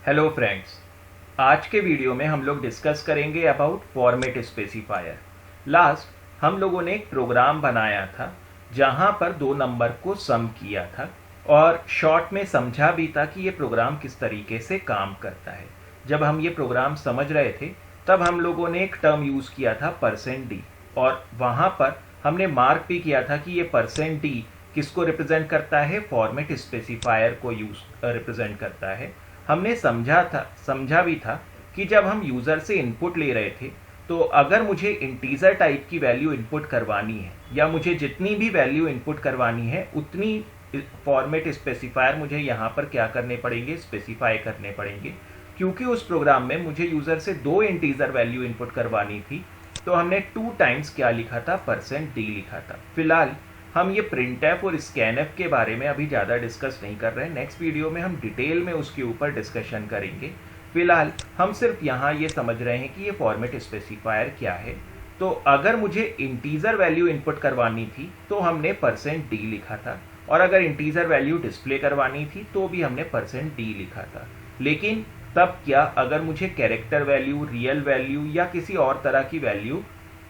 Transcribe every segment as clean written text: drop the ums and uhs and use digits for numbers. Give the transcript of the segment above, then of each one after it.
Hello friends, आज के video में हम लोग डिस्कस करेंगे अबाउट फॉर्मेट स्पेसिफायर। लास्ट हम लोगों ने एक प्रोग्राम बनाया था जहां पर दो नंबर को सम किया था और शॉर्ट में समझा भी था कि ये प्रोग्राम किस तरीके से काम करता है। जब हम ये प्रोग्राम समझ रहे थे तब हम लोगों ने एक टर्म यूज़ किया था %d और वहां पर हमने मार्क भी किया था कि ये %d किसको रिप्रेजेंट करता है, फॉर्मेट स्पेसिफायर को रिप्रेजेंट करता है। हमने समझा भी था कि जब हम यूज़र से इनपुट ले रहे थे तो अगर मुझे इंटीजर टाइप की वैल्यू इनपुट करवानी है या मुझे जितनी भी वैल्यू इनपुट करवानी है उतनी फॉर्मेट स्पेसिफायर मुझे यहाँ पर क्या करने पड़ेंगे, स्पेसिफाई करने पड़ेंगे। क्योंकि उस प्रोग्राम में मुझे यूज़र से 2 इंटीजर वैल्यू इनपुट करवानी थी तो हमने 2 टाइम्स क्या लिखा था, %d लिखा था। फिलहाल हम ये printf और scanf के बारे में अभी ज़्यादा डिस्कस नहीं कर रहे हैं। नेक्स्ट वीडियो में हम डिटेल में उसके ऊपर डिस्कशन करेंगे। फिलहाल हम सिर्फ यहाँ ये समझ रहे हैं कि ये फॉर्मेट स्पेसिफायर क्या है। तो अगर मुझे इंटीजर वैल्यू इनपुट करवानी थी तो हमने %d लिखा था और अगर इंटीजर वैल्यू डिस्प्ले करवानी थी तो भी हमने %d लिखा था। लेकिन तब क्या अगर मुझे कैरेक्टर वैल्यू, रियल वैल्यू या किसी और तरह की वैल्यू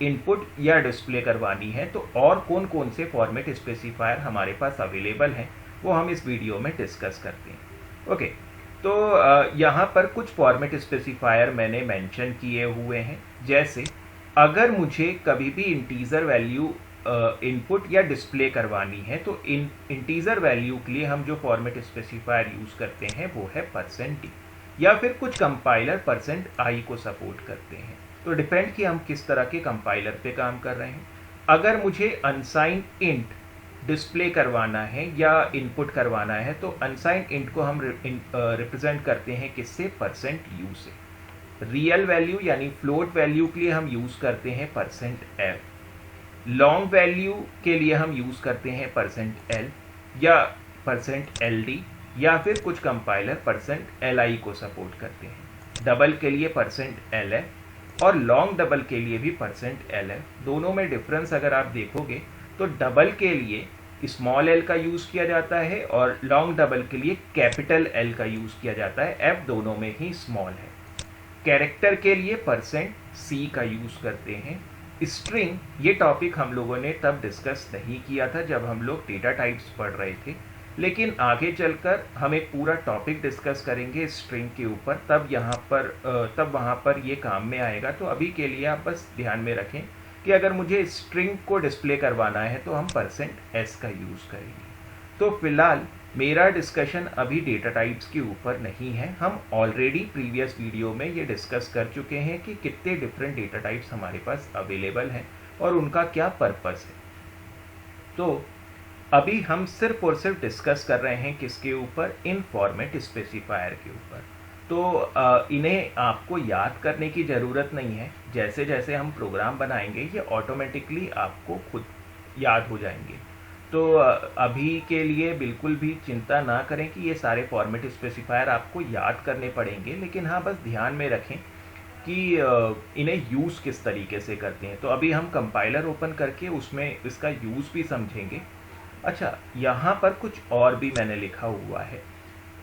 इनपुट या डिस्प्ले करवानी है तो और कौन कौन से फॉर्मेट स्पेसिफायर हमारे पास अवेलेबल हैं वो हम इस वीडियो में डिस्कस करते हैं। ओके, तो यहाँ पर कुछ फॉर्मेट स्पेसिफायर मैंने मेंशन किए हुए हैं। जैसे अगर मुझे कभी भी इंटीजर वैल्यू इनपुट या डिस्प्ले करवानी है तो इंटीजर वैल्यू के लिए हम जो फॉर्मेट स्पेसिफायर यूज़ करते हैं वो है %d या फिर कुछ कंपाइलर %i को सपोर्ट करते हैं। तो डिपेंड कि हम किस तरह के कंपाइलर पे काम कर रहे हैं। अगर मुझे अनसाइंड इंट डिस्प्ले करवाना है या इनपुट करवाना है तो अनसाइंड इंट को हम रिप्रेजेंट करते हैं किससे, %u से। रियल वैल्यू यानी फ्लोट वैल्यू के लिए हम यूज़ करते हैं %l। लॉन्ग वैल्यू के लिए हम यूज़ करते हैं %l या %ld या फिर कुछ कंपाइलर %li को सपोर्ट करते हैं। डबल के लिए %lf और लॉन्ग डबल के लिए भी %lf। दोनों में डिफरेंस अगर आप देखोगे तो डबल के लिए स्मॉल l का यूज़ किया जाता है और लॉन्ग डबल के लिए कैपिटल L का यूज़ किया जाता है। f दोनों में ही स्मॉल है। कैरेक्टर के लिए %c का यूज़ करते हैं। स्ट्रिंग ये टॉपिक हम लोगों ने तब डिस्कस नहीं किया था जब हम लोग डेटा टाइप्स पढ़ रहे थे, लेकिन आगे चलकर हम एक पूरा टॉपिक डिस्कस करेंगे स्ट्रिंग के ऊपर, तब वहाँ पर ये काम में आएगा। तो अभी के लिए आप बस ध्यान में रखें कि अगर मुझे स्ट्रिंग को डिस्प्ले करवाना है तो हम %s का यूज़ करेंगे। तो फिलहाल मेरा डिस्कशन अभी डेटा टाइप्स के ऊपर नहीं है। हम ऑलरेडी प्रीवियस वीडियो में ये डिस्कस कर चुके हैं कि कितने डिफरेंट डेटा टाइप्स हमारे पास अवेलेबल हैं और उनका क्या पर्पस है। तो अभी हम सिर्फ और सिर्फ डिस्कस कर रहे हैं किसके ऊपर, इन फॉर्मेट स्पेसिफायर के ऊपर। तो इन्हें आपको याद करने की ज़रूरत नहीं है। जैसे जैसे हम प्रोग्राम बनाएंगे ये ऑटोमेटिकली आपको खुद याद हो जाएंगे। तो अभी के लिए बिल्कुल भी चिंता ना करें कि ये सारे फॉर्मेट स्पेसिफायर आपको याद करने पड़ेंगे, लेकिन हाँ बस ध्यान में रखें कि इन्हें यूज़ किस तरीके से करते हैं। तो अभी हम कंपाइलर ओपन करके उसमें इसका यूज़ भी समझेंगे। अच्छा, यहाँ पर कुछ और भी मैंने लिखा हुआ है।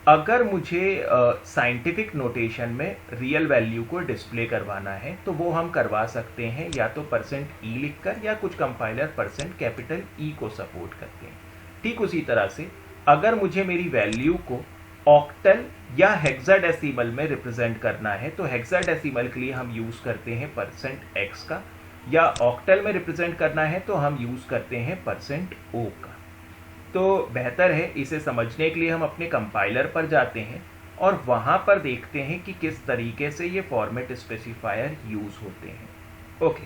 अगर मुझे साइंटिफिक नोटेशन में रियल वैल्यू को डिस्प्ले करवाना है तो वो हम करवा सकते हैं या तो %e लिखकर या कुछ कंपाइलर %E को सपोर्ट करते हैं। ठीक उसी तरह से अगर मुझे मेरी वैल्यू को ऑक्टल या हेक्साडेसिमल में रिप्रेजेंट करना है तो हेक्साडेसिमल के लिए हम यूज़ करते हैं %x का, या ऑक्टल में रिप्रेजेंट करना है तो हम यूज़ करते हैं %o का। तो बेहतर है इसे समझने के लिए हम अपने कंपाइलर पर जाते हैं और वहाँ पर देखते हैं कि किस तरीके से ये फॉर्मेट स्पेसिफायर यूज़ होते हैं। ओके,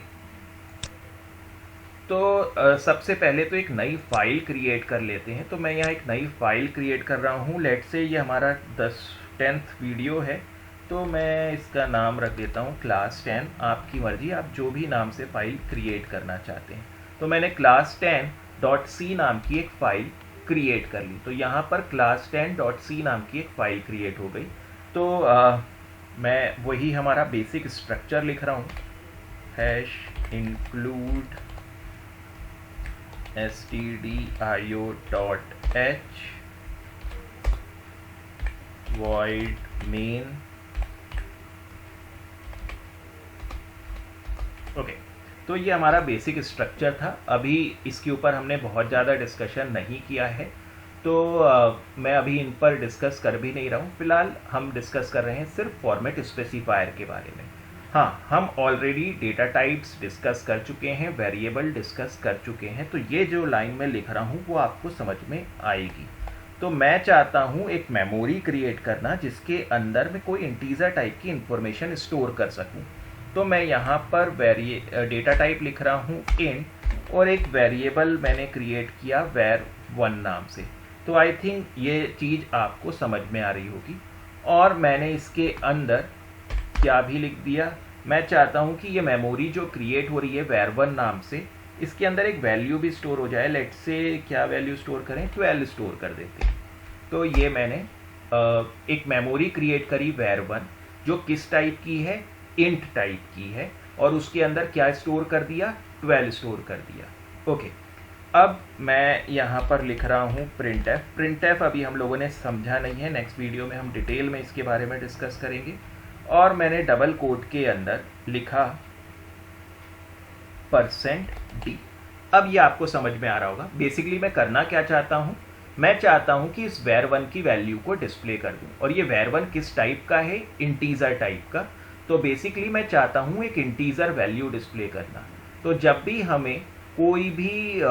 तो सबसे पहले तो एक नई फाइल क्रिएट कर लेते हैं। तो मैं यहाँ एक नई फाइल क्रिएट कर रहा हूँ। लेट से ये हमारा 10th वीडियो है तो मैं इसका नाम रख देता हूँ क्लास 10। आपकी मर्जी, आप जो भी नाम से फाइल क्रिएट करना चाहते हैं। तो मैंने class 10.c नाम की एक फ़ाइल क्रिएट कर ली। तो यहाँ पर class 10.c नाम की एक फ़ाइल क्रिएट हो गई। तो मैं वही हमारा बेसिक स्ट्रक्चर लिख रहा हूँ, #include stdio.h void main। Okay, तो ये हमारा बेसिक स्ट्रक्चर था। अभी इसके ऊपर हमने बहुत ज़्यादा डिस्कशन नहीं किया है, तो मैं अभी इन पर डिस्कस कर भी नहीं रहा हूँ। फिलहाल हम डिस्कस कर रहे हैं सिर्फ फॉर्मेट स्पेसिफायर के बारे में। हाँ, हम ऑलरेडी डेटा टाइप्स डिस्कस कर चुके हैं, वेरिएबल डिस्कस कर चुके हैं, तो ये जो लाइन में लिख रहा हूँ वो आपको समझ में आएगी। तो मैं चाहता हूँ एक मेमोरी क्रिएट करना जिसके अंदर मैं कोई इंटीजर टाइप की इंफॉर्मेशन स्टोर कर सकूँ। तो मैं यहाँ पर डेटा टाइप लिख रहा हूँ int, और एक वेरिएबल मैंने क्रिएट किया var1 नाम से। तो आई थिंक ये चीज़ आपको समझ में आ रही होगी। और मैंने इसके अंदर क्या भी लिख दिया, मैं चाहता हूँ कि ये मेमोरी जो क्रिएट हो रही है var1 नाम से, इसके अंदर एक वैल्यू भी स्टोर हो जाए। लेट्स से क्या वैल्यू स्टोर करें, 12 स्टोर कर देते हैं। तो ये मैंने एक मेमोरी क्रिएट करी var1 जो किस टाइप की है, इंट टाइप की है, और उसके अंदर क्या स्टोर कर दिया, 12 स्टोर कर दिया। ओके, अब मैं यहाँ पर लिख रहा हूँ printf। printf अभी हम लोगों ने समझा नहीं है, नेक्स्ट वीडियो में हम डिटेल में इसके बारे में डिस्कस करेंगे। और मैंने डबल कोट के अंदर लिखा %d। अब ये आपको समझ में आ रहा होगा। बेसिकली मैं करना क्या चाहता हूँ, मैं चाहता हूँ कि इस var1 की वैल्यू को डिस्प्ले कर दूँ। और ये var1 किस टाइप का है, इंटीजर टाइप का। तो बेसिकली मैं चाहता हूँ एक इंटीजर वैल्यू डिस्प्ले करना। तो जब भी हमें कोई भी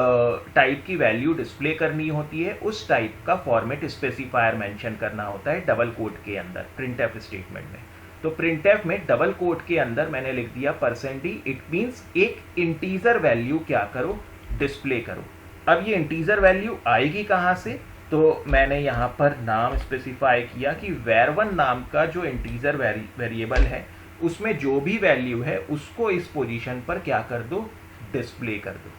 टाइप की वैल्यू डिस्प्ले करनी होती है, उस टाइप का फॉर्मेट स्पेसिफायर मेंशन करना होता है डबल कोट के अंदर प्रिंटफ स्टेटमेंट में। तो प्रिंटफ में डबल कोट के अंदर मैंने लिख दिया %d। इट मीन्स एक इंटीजर वैल्यू क्या करो, डिस्प्ले करो। अब ये इंटीजर वैल्यू आएगी कहाँ से, तो मैंने यहाँ पर नाम स्पेसिफाई किया कि var1 नाम का जो इंटीजर वेरिएबल है, उसमें जो भी वैल्यू है उसको इस पोजीशन पर क्या कर दो, डिस्प्ले कर दो।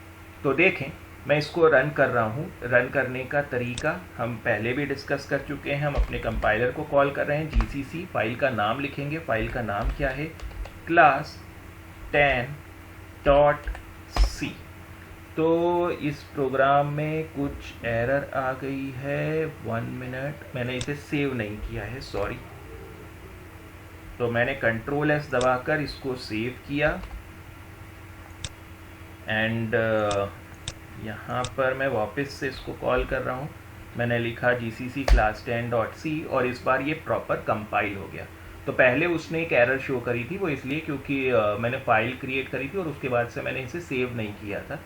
तो देखें, मैं इसको रन कर रहा हूँ। रन करने का तरीका हम पहले भी डिस्कस कर चुके हैं। हम अपने कंपाइलर को कॉल कर रहे हैं gcc, फाइल का नाम लिखेंगे। फाइल का नाम क्या है, class 10.c। तो इस प्रोग्राम में कुछ एरर आ गई है, 1 मिनट, मैंने इसे सेव नहीं किया है, सॉरी। तो मैंने Ctrl+S दबाकर इसको सेव किया, एंड यहाँ पर मैं वापस से इसको कॉल कर रहा हूँ। मैंने लिखा gcc class 10.c, और इस बार ये प्रॉपर कंपाइल हो गया। तो पहले उसने एक एरर शो करी थी, वो इसलिए क्योंकि मैंने फाइल क्रिएट करी थी और उसके बाद से मैंने इसे सेव नहीं किया था।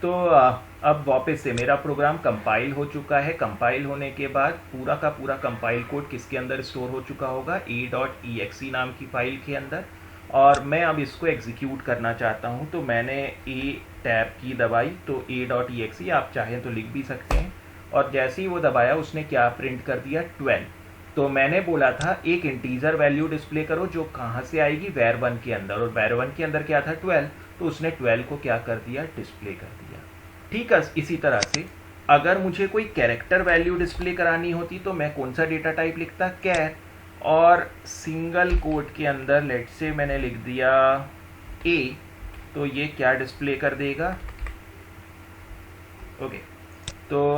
तो अब वापस से मेरा प्रोग्राम कंपाइल हो चुका है। कंपाइल होने के बाद पूरा का पूरा कंपाइल कोड किसके अंदर स्टोर हो चुका होगा, a.exe नाम की फाइल के अंदर। और मैं अब इसको एग्जीक्यूट करना चाहता हूँ, तो मैंने A टैब की दबाई, तो a.exe आप चाहें तो लिख भी सकते हैं। और जैसे ही वो दबाया, उसने क्या प्रिंट कर दिया, 12। तो मैंने बोला था एक इंटीजर वैल्यू डिस्प्ले करो जो कहाँ से आएगी, var1 के अंदर, और var1 के अंदर क्या था, 12। तो उसने 12 को क्या कर दिया, डिस्प्ले कर दिया। ठीक है, इसी तरह से अगर मुझे कोई कैरेक्टर वैल्यू डिस्प्ले करानी होती तो मैं कौन सा डेटा टाइप लिखता, कैर, और सिंगल कोट के अंदर लेट से मैंने लिख दिया a, तो ये क्या डिस्प्ले कर देगा, ओके। तो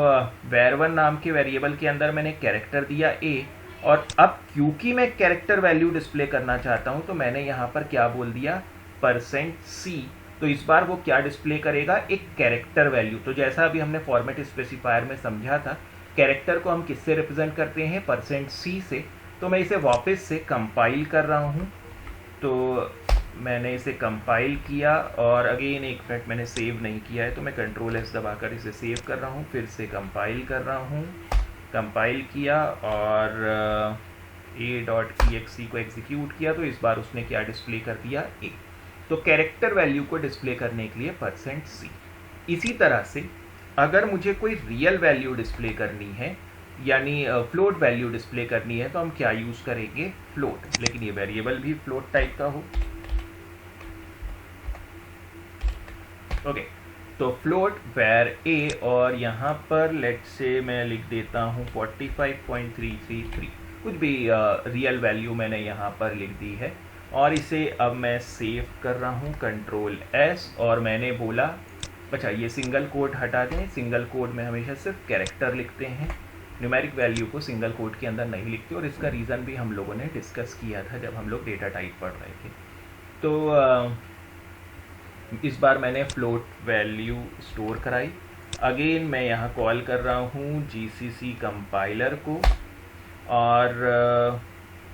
var1 नाम के वेरिएबल के अंदर मैंने कैरेक्टर दिया a, और अब क्योंकि मैं कैरेक्टर वैल्यू डिस्प्ले करना चाहता हूं, तो मैंने यहाँ पर क्या बोल दिया, %c। तो इस बार वो क्या डिस्प्ले करेगा, एक कैरेक्टर वैल्यू। तो जैसा अभी हमने फॉर्मेट स्पेसिफायर में समझा था, कैरेक्टर को हम किससे रिप्रेजेंट करते हैं, %c से। तो मैं इसे वापस से कंपाइल कर रहा हूँ। तो मैंने इसे कंपाइल किया, और अगेन एक मिनट, मैंने सेव नहीं किया है, तो मैं Ctrl+S दबाकर इसे सेव कर रहा हूँ। फिर से कंपाइल कर रहा हूँ, कंपाइल किया और a.exe को एग्जीक्यूट किया। तो इस बार उसने क्या डिस्प्ले कर दिया, a। तो कैरेक्टर वैल्यू को डिस्प्ले करने के लिए %c। इसी तरह से अगर मुझे कोई रियल वैल्यू डिस्प्ले करनी है, यानी फ्लोट वैल्यू डिस्प्ले करनी है, तो हम क्या यूज़ करेंगे, फ्लोट। लेकिन ये वेरिएबल भी फ्लोट टाइप का हो, ओके। तो फ्लोट var a, और यहाँ पर लेट से मैं लिख देता हूँ 45.333, कुछ भी रियल वैल्यू मैंने यहाँ पर लिख दी है। और इसे अब मैं सेव कर रहा हूँ, Ctrl+S, और मैंने बोला, अच्छा ये सिंगल कोट हटा दें, सिंगल कोट में हमेशा सिर्फ कैरेक्टर लिखते हैं। न्यूमेरिक वैल्यू को सिंगल कोट के अंदर नहीं लिखते, और इसका रीज़न भी हम लोगों ने डिस्कस किया था जब हम लोग डेटा टाइप पढ़ रहे थे। तो इस बार मैंने फ्लोट वैल्यू स्टोर कराई। अगेन मैं यहाँ कॉल कर रहा हूँ जीसीसी कंपाइलर को, और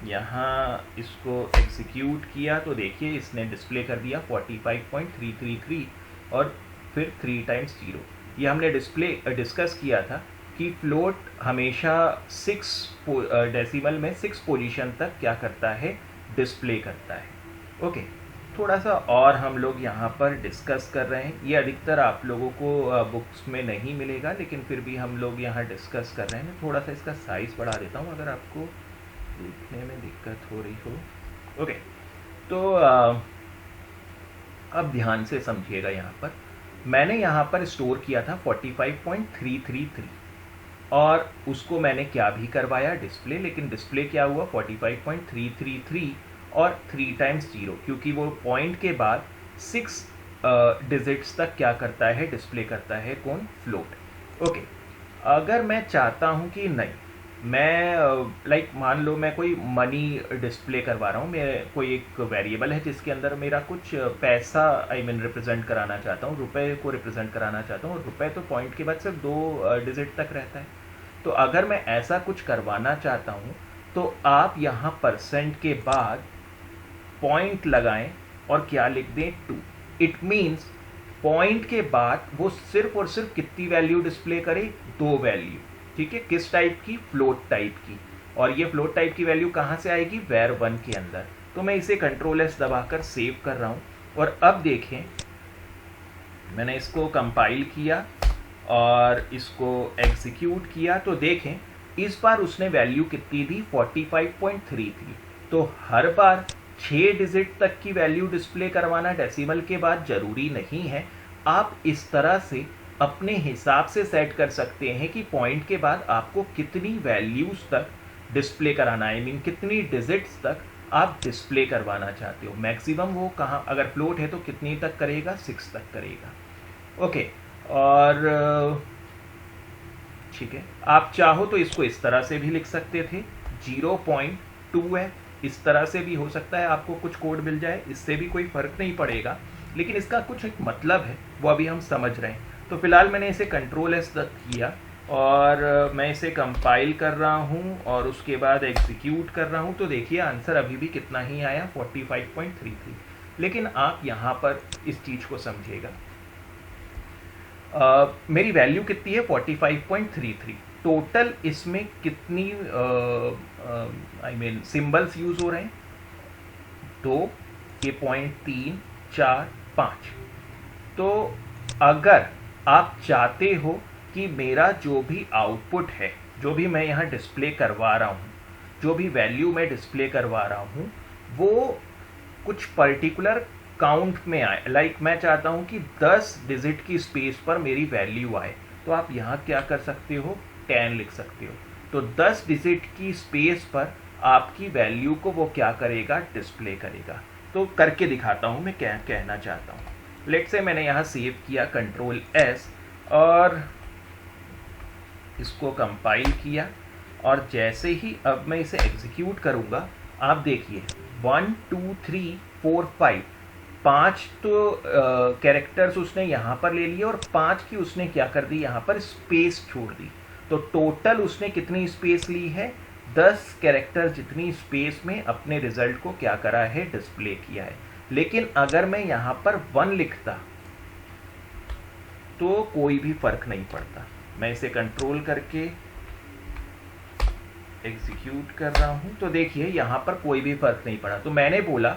यहाँ इसको एग्जीक्यूट किया तो देखिए इसने डिस्प्ले कर दिया 45.333 और फिर 3 टाइम्स 0। ये हमने डिस्कस किया था कि फ्लोट हमेशा 6 डेसिमल में 6 पोजीशन तक क्या करता है, डिस्प्ले करता है। ओके, थोड़ा सा और हम लोग यहाँ पर डिस्कस कर रहे हैं। ये अधिकतर आप लोगों को बुक्स में नहीं मिलेगा, लेकिन फिर भी हम लोग यहाँ डिस्कस कर रहे हैं। थोड़ा सा इसका साइज़ बढ़ा देता हूँ अगर आपको देखने में दिक्कत हो रही हो। ओके, तो अब ध्यान से समझिएगा। यहाँ पर मैंने यहाँ पर स्टोर किया था 45.333 और उसको मैंने क्या भी करवाया, डिस्प्ले। लेकिन डिस्प्ले क्या हुआ, 45.333 और 3 टाइम्स 0, क्योंकि वो पॉइंट के बाद 6 डिजिट्स तक क्या करता है, डिस्प्ले करता है कौन, फ्लोट। ओके, अगर मैं चाहता हूँ कि नहीं, मैं मान लो मैं कोई मनी डिस्प्ले करवा रहा हूँ, मैं कोई एक वेरिएबल है जिसके अंदर मेरा कुछ पैसा रिप्रेजेंट कराना चाहता हूँ, रुपए को रिप्रेजेंट कराना चाहता हूँ, और रुपए तो पॉइंट के बाद सिर्फ 2 डिजिट तक रहता है। तो अगर मैं ऐसा कुछ करवाना चाहता हूँ तो आप यहाँ परसेंट के बाद पॉइंट लगाएं और क्या लिख दें, 2। इट मीन्स पॉइंट के बाद वो सिर्फ और सिर्फ कितनी वैल्यू डिस्प्ले करे, 2 वैल्यू। ठीक है, किस टाइप की, फ्लोट टाइप की। और ये फ्लोट टाइप की वैल्यू कहाँ से आएगी, var1 के अंदर। तो मैं इसे Ctrl+S दबाकर सेव कर रहा हूँ। और अब देखें, मैंने इसको कंपाइल किया और इसको एग्जीक्यूट किया तो देखें इस बार उसने वैल्यू कितनी दी, 45.33। तो हर बार 6 डिजिट तक की वैल्यू डिस्प्ले करवाना डेसिमल के बाद जरूरी नहीं है। आप इस तरह से अपने हिसाब से सेट कर सकते हैं कि पॉइंट के बाद आपको कितनी वैल्यूज तक डिस्प्ले कराना है, कितनी डिजिट्स तक आप डिस्प्ले करवाना चाहते हो। मैक्सिमम वो कहाँ, अगर फ्लोट है तो कितनी तक करेगा, 6 तक करेगा। ओके, और ठीक है, आप चाहो तो इसको इस तरह से भी लिख सकते थे, 0.2 है, इस तरह से भी हो सकता है, आपको कुछ कोड मिल जाए, इससे भी कोई फर्क नहीं पड़ेगा। लेकिन इसका कुछ एक मतलब है, वो अभी हम समझ रहे हैं। तो फिलहाल मैंने इसे Ctrl+S किया और मैं इसे कंपाइल कर रहा हूँ और उसके बाद एग्जीक्यूट कर रहा हूँ। तो देखिए आंसर अभी भी कितना ही आया, 45.33। लेकिन आप यहाँ पर इस चीज़ को समझिएगा, मेरी वैल्यू कितनी है, 45.33। टोटल इसमें कितनी सिंबल्स यूज हो रहे हैं, 2, ये पॉइंट 3, 4, 5। तो अगर आप चाहते हो कि मेरा जो भी आउटपुट है, जो भी मैं यहाँ डिस्प्ले करवा रहा हूँ, जो भी वैल्यू मैं डिस्प्ले करवा रहा हूँ, वो कुछ पर्टिकुलर काउंट में आए। मैं चाहता हूँ कि 10 डिजिट की स्पेस पर मेरी वैल्यू आए, तो आप यहाँ क्या कर सकते हो, 10 लिख सकते हो। तो 10 डिजिट की स्पेस पर आपकी वैल्यू को वो क्या करेगा, डिस्प्ले करेगा। तो करके दिखाता हूँ मैं क्या कहना चाहता हूँ। लेट्स से मैंने यहाँ सेव किया, Ctrl+S, और इसको कंपाइल किया, और जैसे ही अब मैं इसे एग्जीक्यूट करूँगा, आप देखिए 1 2 3 4 5 तो कैरेक्टर्स उसने यहाँ पर ले लिए और 5 की उसने क्या कर दी, यहाँ पर स्पेस छोड़ दी। तो टोटल उसने कितनी स्पेस ली है, 10 कैरेक्टर जितनी स्पेस में अपने रिजल्ट को क्या करा है, डिस्प्ले किया है। लेकिन अगर मैं यहाँ पर 1 लिखता तो कोई भी फर्क नहीं पड़ता। मैं इसे कंट्रोल करके एग्जीक्यूट कर रहा हूं तो देखिए यहाँ पर कोई भी फर्क नहीं पड़ा। तो मैंने बोला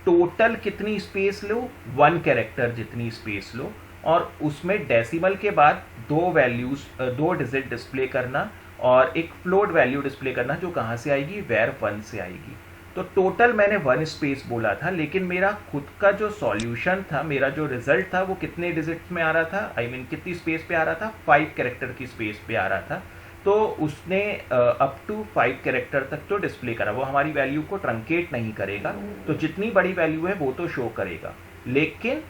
टोटल कितनी स्पेस लो, 1 कैरेक्टर जितनी स्पेस लो, और उसमें डेसिमल के बाद 2 वैल्यूज, 2 डिजिट डिस्प्ले करना और एक फ्लोट वैल्यू डिस्प्ले करना, जो कहाँ से आएगी, var1 से आएगी। तो टोटल मैंने 1 स्पेस बोला था, लेकिन मेरा खुद का जो सॉल्यूशन था, मेरा जो रिजल्ट था, वो कितने डिजिट में आ रहा था, कितनी स्पेस पे आ रहा था, 5 कैरेक्टर की स्पेस पे आ रहा था। तो उसने अप टू 5 कैरेक्टर तक तो डिस्प्ले करा। वो हमारी वैल्यू को ट्रंकेट नहीं करेगा, तो जितनी बड़ी वैल्यू है वो तो शो करेगा। लेकिन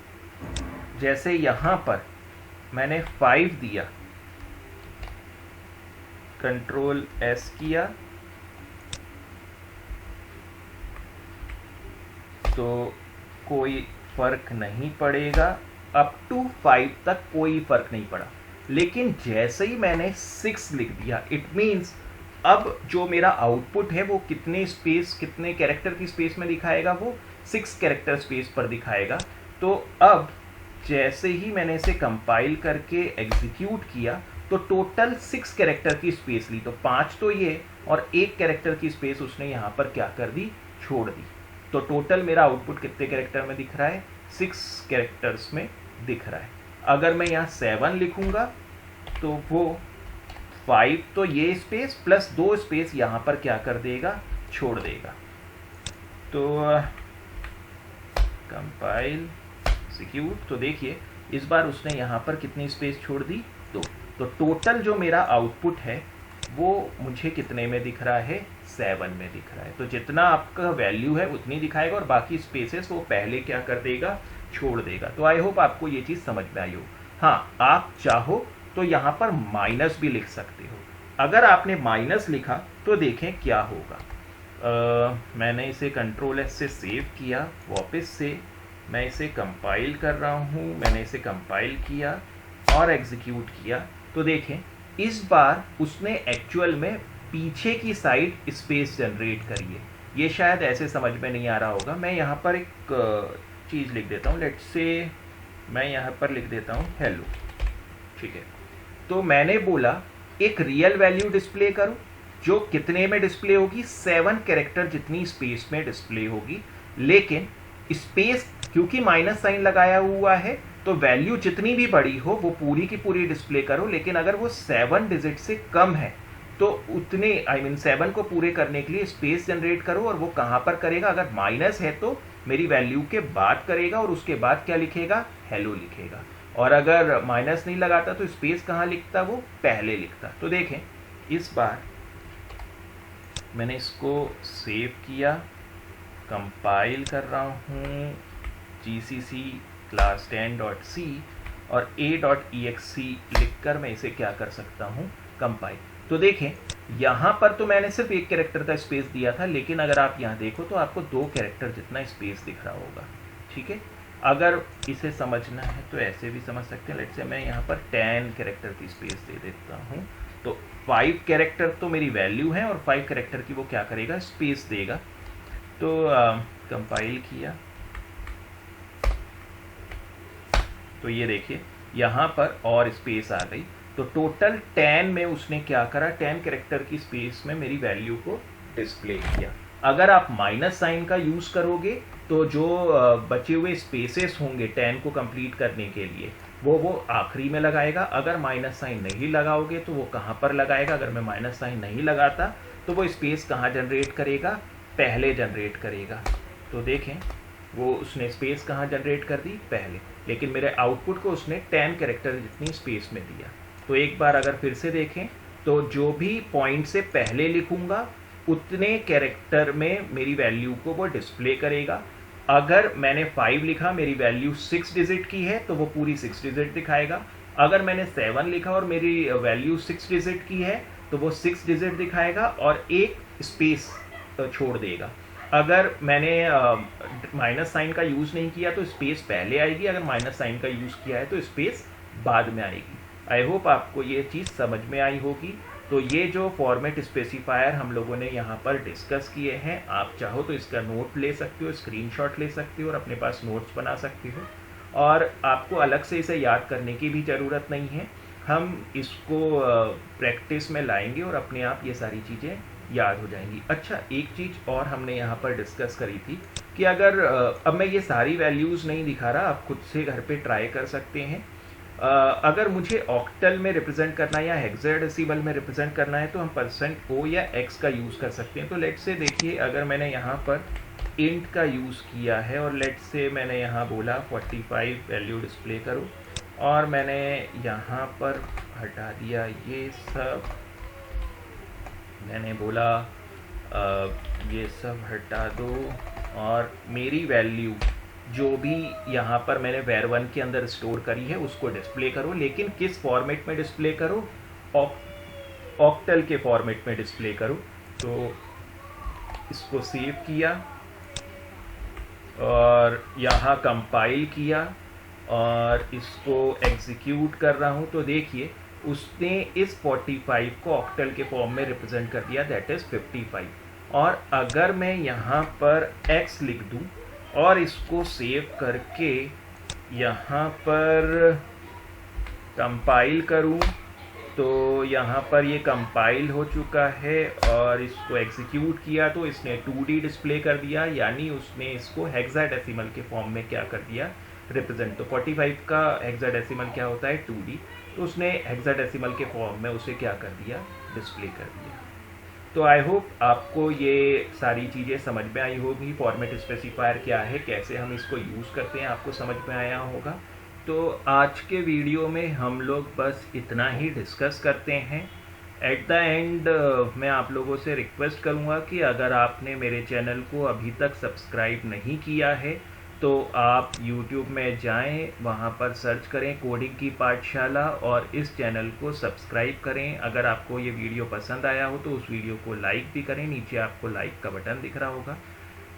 जैसे यहाँ पर मैंने 5 दिया कंट्रोल एस किया तो कोई फर्क नहीं पड़ेगा, अप टू 5 तक कोई फर्क नहीं पड़ा। लेकिन जैसे ही मैंने 6 लिख दिया, इट मीन्स अब जो मेरा आउटपुट है वो कितने कैरेक्टर की स्पेस में दिखाएगा, वो 6 कैरेक्टर स्पेस पर दिखाएगा। तो अब जैसे ही मैंने इसे कंपाइल करके एग्जीक्यूट किया तो टोटल 6 कैरेक्टर की स्पेस ली, तो 5 तो ये और 1 कैरेक्टर की स्पेस उसने यहाँ पर क्या कर दी, छोड़ दी। तो टोटल मेरा आउटपुट कितने कैरेक्टर में दिख रहा है, 6 कैरेक्टर्स में दिख रहा है। अगर मैं यहाँ 7 लिखूंगा तो वो 5 तो ये स्पेस प्लस 2 स्पेस यहाँ पर क्या कर देगा, छोड़ देगा। तो कंपाइल एग्जीक्यूट, तो देखिए इस बार उसने यहाँ पर कितनी स्पेस छोड़ दी, 2। तो टोटल जो मेरा आउटपुट है वो मुझे कितने में दिख रहा है, 7 में दिख रहा है। तो जितना आपका वैल्यू है उतनी दिखाएगा और बाकी स्पेसेस वो पहले क्या कर देगा, छोड़ देगा। तो आई होप आपको ये चीज़ समझ में आई हो। हाँ, आप चाहो तो यहाँ पर माइनस भी लिख सकते हो। अगर आपने माइनस लिखा तो देखें क्या होगा। मैंने इसे कंट्रोल एस से सेव किया, वापस से मैं इसे कंपाइल कर रहा हूँ, मैंने इसे कंपाइल किया और एग्जीक्यूट किया। तो देखें इस बार उसने एक्चुअल में पीछे की साइड स्पेस जनरेट करी है। ये शायद ऐसे समझ में नहीं आ रहा होगा। मैं यहाँ पर एक चीज़ लिख देता हूँ, लेट्स से मैं यहाँ पर लिख देता हूँ हेलो, ठीक है। तो मैंने बोला एक रियल वैल्यू डिस्प्ले करो जो कितने में डिस्प्ले होगी, 7 कैरेक्टर जितनी स्पेस में डिस्प्ले होगी। लेकिन स्पेस क्योंकि माइनस साइन लगाया हुआ है तो वैल्यू जितनी भी बड़ी हो वो पूरी की पूरी डिस्प्ले करो। लेकिन अगर वो 7 डिजिट से कम है तो उतने 7 को पूरे करने के लिए स्पेस जनरेट करो। और वो कहाँ पर करेगा, अगर माइनस है तो मेरी वैल्यू के बाद करेगा और उसके बाद क्या लिखेगा, हेलो लिखेगा। और अगर माइनस नहीं लगाता तो स्पेस कहाँ लिखता, वो पहले लिखता। तो देखें इस बार मैंने इसको सेव किया, कंपाइल कर रहा हूँ gcc class 10.c और a.exe लिखकर मैं इसे क्या कर सकता हूँ, कंपाइल। तो देखें यहाँ पर तो मैंने सिर्फ एक कैरेक्टर का स्पेस दिया था, लेकिन अगर आप यहाँ देखो तो आपको 2 कैरेक्टर जितना स्पेस दिख रहा होगा, ठीक है। अगर इसे समझना है तो ऐसे भी समझ सकते हैं। लेट्स से मैं यहाँ पर 10 कैरेक्टर की स्पेस दे देता हूँ, तो 5 कैरेक्टर तो मेरी वैल्यू है और 5 कैरेक्टर की वो क्या करेगा, स्पेस देगा। तो कंपाइल किया तो ये देखिए यहाँ पर और स्पेस आ गई। तो टोटल 10 में उसने क्या करा, 10 कैरेक्टर की स्पेस में मेरी वैल्यू को डिस्प्ले किया। अगर आप माइनस साइन का यूज़ करोगे तो जो बचे हुए स्पेसेस होंगे 10 को कंप्लीट करने के लिए वो आखिरी में लगाएगा। अगर माइनस साइन नहीं लगाओगे तो वो कहाँ पर लगाएगा, अगर मैं माइनस साइन नहीं लगाता तो वो स्पेस कहाँ जनरेट करेगा, पहले जनरेट करेगा। तो देखें वो उसने स्पेस कहाँ जनरेट कर दी, पहले। लेकिन मेरे आउटपुट को उसने 10 कैरेक्टर जितनी स्पेस में दिया। तो एक बार अगर फिर से देखें तो जो भी पॉइंट से पहले लिखूंगा उतने कैरेक्टर में मेरी वैल्यू को वो डिस्प्ले करेगा। अगर मैंने 5 लिखा, मेरी वैल्यू 6 डिजिट की है तो वो पूरी 6 डिजिट दिखाएगा। अगर मैंने 7 लिखा और मेरी वैल्यू 6 डिजिट की है तो वो 6 डिजिट दिखाएगा और एक स्पेस छोड़ देगा। अगर मैंने माइनस साइन का यूज़ नहीं किया तो स्पेस पहले आएगी, अगर माइनस साइन का यूज़ किया है तो स्पेस बाद में आएगी। आई होप आपको ये चीज़ समझ में आई होगी। तो ये जो फॉर्मेट स्पेसिफायर हम लोगों ने यहाँ पर डिस्कस किए हैं, आप चाहो तो इसका नोट ले सकते हो, स्क्रीनशॉट ले सकते हो और अपने पास नोट्स बना सकते हो। और आपको अलग से इसे याद करने की भी ज़रूरत नहीं है, हम इसको प्रैक्टिस में लाएंगे और अपने आप ये सारी चीज़ें याद हो जाएंगी। अच्छा, एक चीज़ और हमने यहाँ पर डिस्कस करी थी कि अगर अब मैं ये सारी वैल्यूज़ नहीं दिखा रहा, आप खुद से घर पे ट्राई कर सकते हैं। अगर मुझे ऑक्टल में रिप्रेजेंट करना है या हेक्साडेसिमल में रिप्रेजेंट करना है तो हम %o या x का यूज़ कर सकते हैं। तो लेट्स से देखिए, अगर मैंने यहाँ पर इंट का यूज़ किया है और लेट्स से मैंने यहाँ बोला 45 वैल्यू डिस्प्ले करो और मैंने यहाँ पर हटा दिया ये सब, मैंने बोला ये सब हटा दो और मेरी वैल्यू जो भी यहाँ पर मैंने var1 के अंदर स्टोर करी है उसको डिस्प्ले करो। लेकिन किस फॉर्मेट में डिस्प्ले करो, ऑक्टल के फॉर्मेट में डिस्प्ले करूं। तो इसको सेव किया और यहाँ कंपाइल किया और इसको एग्जीक्यूट कर रहा हूँ। तो देखिए उसने इस 45 को ऑक्टल के फॉर्म में रिप्रेजेंट कर दिया, दैट इज़ 55। और अगर मैं यहाँ पर x लिख दूँ और इसको सेव करके यहाँ पर कंपाइल करूँ तो यहाँ पर ये कंपाइल हो चुका है और इसको एग्जीक्यूट किया तो इसने 2D डिस्प्ले कर दिया, यानी उसने इसको हेक्साडेसिमल के फॉर्म में क्या कर दिया, रिप्रेजेंट। तो 45 का हेक्साडेसिमल क्या होता है, 2D, तो उसने हेक्साडेसिमल के फॉर्म में उसे क्या कर दिया, डिस्प्ले कर दिया। तो आई होप आपको ये सारी चीज़ें समझ में आई होगी। फॉर्मेट स्पेसिफायर क्या है, कैसे हम इसको यूज़ करते हैं, आपको समझ में आया होगा। तो आज के वीडियो में हम लोग बस इतना ही डिस्कस करते हैं। एट द एंड मैं आप लोगों से रिक्वेस्ट करूंगा कि अगर आपने मेरे चैनल को अभी तक सब्सक्राइब नहीं किया है तो आप YouTube में जाएं, वहां पर सर्च करें कोडिंग की पाठशाला और इस चैनल को सब्सक्राइब करें। अगर आपको ये वीडियो पसंद आया हो तो उस वीडियो को लाइक भी करें, नीचे आपको लाइक का बटन दिख रहा होगा।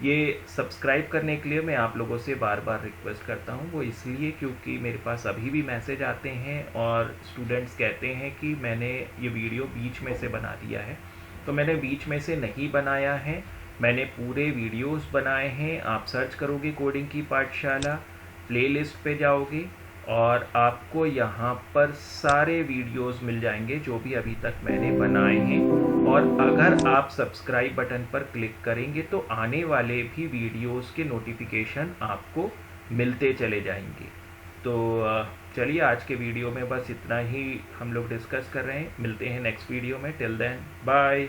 ये सब्सक्राइब करने के लिए मैं आप लोगों से बार बार रिक्वेस्ट करता हूँ, वो इसलिए क्योंकि मेरे पास अभी भी मैसेज आते हैं और स्टूडेंट्स कहते हैं कि मैंने ये वीडियो बीच में से बना दिया है। तो मैंने बीच में से नहीं बनाया है, मैंने पूरे वीडियोस बनाए हैं। आप सर्च करोगे कोडिंग की पाठशाला, प्लेलिस्ट पे जाओगे और आपको यहाँ पर सारे वीडियोस मिल जाएंगे जो भी अभी तक मैंने बनाए हैं। और अगर आप सब्सक्राइब बटन पर क्लिक करेंगे तो आने वाले भी वीडियोस के नोटिफिकेशन आपको मिलते चले जाएंगे। तो चलिए आज के वीडियो में बस इतना ही हम लोग डिस्कस कर रहे हैं। मिलते हैं नेक्स्ट वीडियो में। Till then bye.